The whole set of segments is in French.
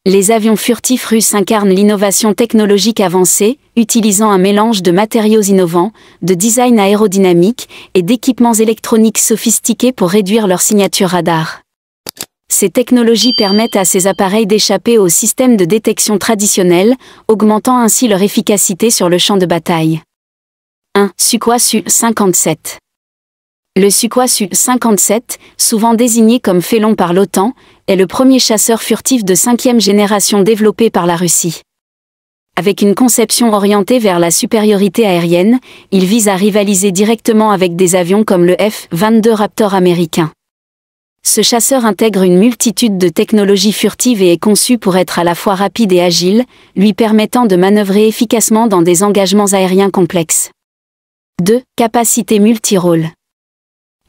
Les avions furtifs russes incarnent l'innovation technologique avancée, utilisant un mélange de matériaux innovants, de design aérodynamique et d'équipements électroniques sophistiqués pour réduire leur signature radar. Ces technologies permettent à ces appareils d'échapper aux systèmes de détection traditionnels, augmentant ainsi leur efficacité sur le champ de bataille. 1. Sukhoi Su-57. Le Sukhoi Su-57, souvent désigné comme Félon par l'OTAN, est le premier chasseur furtif de 5e génération développé par la Russie. Avec une conception orientée vers la supériorité aérienne, il vise à rivaliser directement avec des avions comme le F-22 Raptor américain. Ce chasseur intègre une multitude de technologies furtives et est conçu pour être à la fois rapide et agile, lui permettant de manœuvrer efficacement dans des engagements aériens complexes. 2. Capacité multirôle.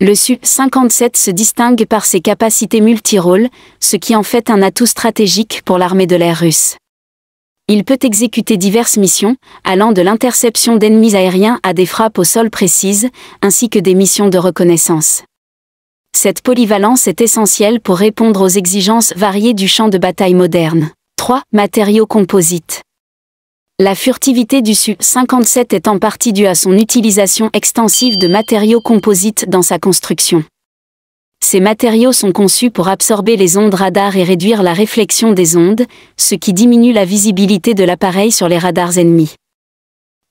Le Su-57 se distingue par ses capacités multirôles, ce qui en fait un atout stratégique pour l'armée de l'air russe. Il peut exécuter diverses missions, allant de l'interception d'ennemis aériens à des frappes au sol précises, ainsi que des missions de reconnaissance. Cette polyvalence est essentielle pour répondre aux exigences variées du champ de bataille moderne. 3. Matériaux composites. La furtivité du Su-57 est en partie due à son utilisation extensive de matériaux composites dans sa construction. Ces matériaux sont conçus pour absorber les ondes radar et réduire la réflexion des ondes, ce qui diminue la visibilité de l'appareil sur les radars ennemis.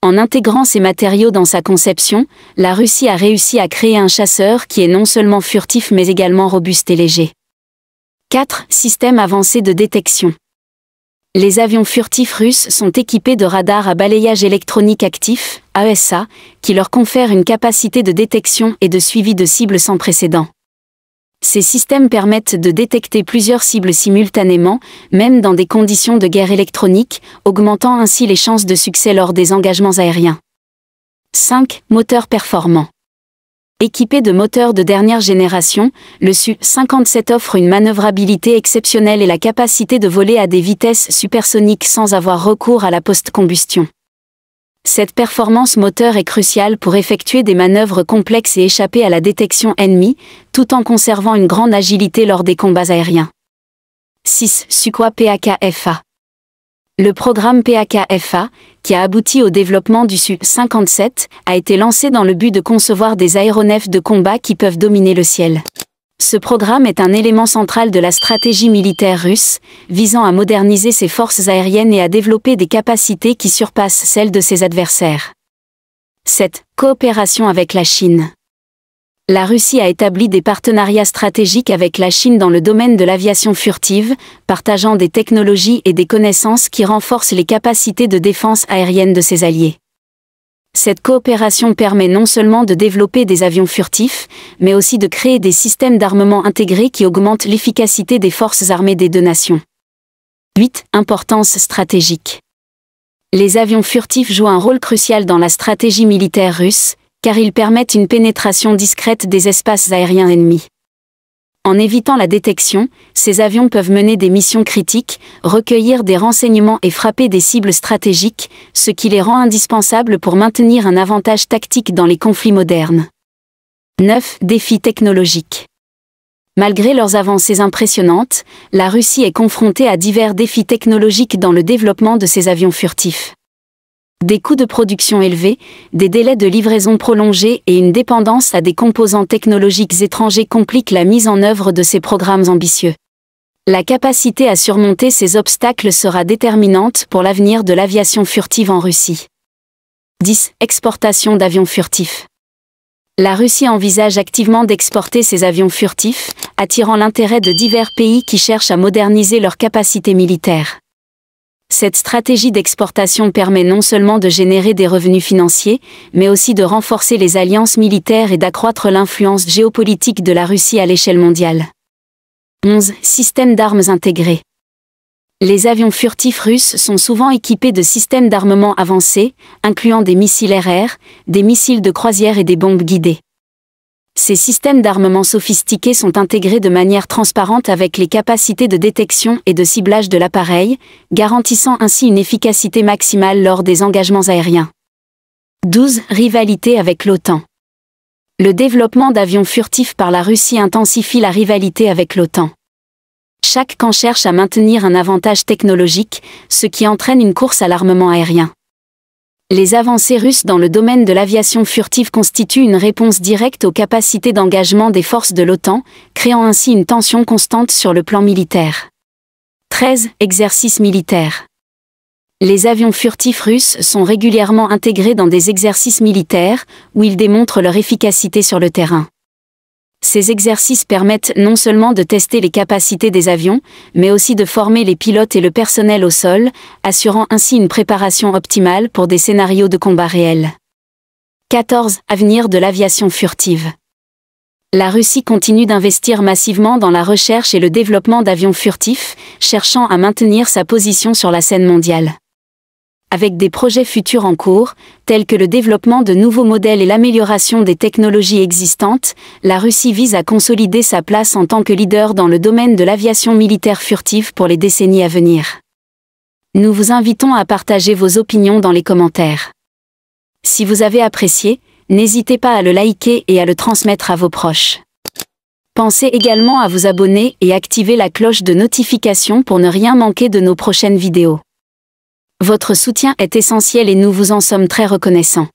En intégrant ces matériaux dans sa conception, la Russie a réussi à créer un chasseur qui est non seulement furtif mais également robuste et léger. 4. Système avancé de détection. Les avions furtifs russes sont équipés de radars à balayage électronique actif, AESA, qui leur confèrent une capacité de détection et de suivi de cibles sans précédent. Ces systèmes permettent de détecter plusieurs cibles simultanément, même dans des conditions de guerre électronique, augmentant ainsi les chances de succès lors des engagements aériens. 5. Moteurs performants. Équipé de moteurs de dernière génération, le Su-57 offre une manœuvrabilité exceptionnelle et la capacité de voler à des vitesses supersoniques sans avoir recours à la post-combustion. Cette performance moteur est cruciale pour effectuer des manœuvres complexes et échapper à la détection ennemie, tout en conservant une grande agilité lors des combats aériens. 6. Sukhoi PAK-FA. Le programme PAK-FA, qui a abouti au développement du Su-57, a été lancé dans le but de concevoir des aéronefs de combat qui peuvent dominer le ciel. Ce programme est un élément central de la stratégie militaire russe, visant à moderniser ses forces aériennes et à développer des capacités qui surpassent celles de ses adversaires. 7. Coopération avec la Chine. La Russie a établi des partenariats stratégiques avec la Chine dans le domaine de l'aviation furtive, partageant des technologies et des connaissances qui renforcent les capacités de défense aérienne de ses alliés. Cette coopération permet non seulement de développer des avions furtifs, mais aussi de créer des systèmes d'armement intégrés qui augmentent l'efficacité des forces armées des deux nations. 8. Importance stratégique. Les avions furtifs jouent un rôle crucial dans la stratégie militaire russe, car ils permettent une pénétration discrète des espaces aériens ennemis. En évitant la détection, ces avions peuvent mener des missions critiques, recueillir des renseignements et frapper des cibles stratégiques, ce qui les rend indispensables pour maintenir un avantage tactique dans les conflits modernes. 9. Défis technologiques. Malgré leurs avancées impressionnantes, la Russie est confrontée à divers défis technologiques dans le développement de ses avions furtifs. Des coûts de production élevés, des délais de livraison prolongés et une dépendance à des composants technologiques étrangers compliquent la mise en œuvre de ces programmes ambitieux. La capacité à surmonter ces obstacles sera déterminante pour l'avenir de l'aviation furtive en Russie. 10. Exportation d'avions furtifs. La Russie envisage activement d'exporter ses avions furtifs, attirant l'intérêt de divers pays qui cherchent à moderniser leurs capacités militaires. Cette stratégie d'exportation permet non seulement de générer des revenus financiers, mais aussi de renforcer les alliances militaires et d'accroître l'influence géopolitique de la Russie à l'échelle mondiale. 11. Systèmes d'armes intégrés. Les avions furtifs russes sont souvent équipés de systèmes d'armement avancés, incluant des missiles air-air, des missiles de croisière et des bombes guidées. Ces systèmes d'armement sophistiqués sont intégrés de manière transparente avec les capacités de détection et de ciblage de l'appareil, garantissant ainsi une efficacité maximale lors des engagements aériens. 12. Rivalité avec l'OTAN. Le développement d'avions furtifs par la Russie intensifie la rivalité avec l'OTAN. Chaque camp cherche à maintenir un avantage technologique, ce qui entraîne une course à l'armement aérien. Les avancées russes dans le domaine de l'aviation furtive constituent une réponse directe aux capacités d'engagement des forces de l'OTAN, créant ainsi une tension constante sur le plan militaire. 13. Exercices militaires. Les avions furtifs russes sont régulièrement intégrés dans des exercices militaires, où ils démontrent leur efficacité sur le terrain. Ces exercices permettent non seulement de tester les capacités des avions, mais aussi de former les pilotes et le personnel au sol, assurant ainsi une préparation optimale pour des scénarios de combat réels. 14. Avenir de l'aviation furtive. La Russie continue d'investir massivement dans la recherche et le développement d'avions furtifs, cherchant à maintenir sa position sur la scène mondiale. Avec des projets futurs en cours, tels que le développement de nouveaux modèles et l'amélioration des technologies existantes, la Russie vise à consolider sa place en tant que leader dans le domaine de l'aviation militaire furtive pour les décennies à venir. Nous vous invitons à partager vos opinions dans les commentaires. Si vous avez apprécié, n'hésitez pas à le liker et à le transmettre à vos proches. Pensez également à vous abonner et activer la cloche de notification pour ne rien manquer de nos prochaines vidéos. Votre soutien est essentiel et nous vous en sommes très reconnaissants.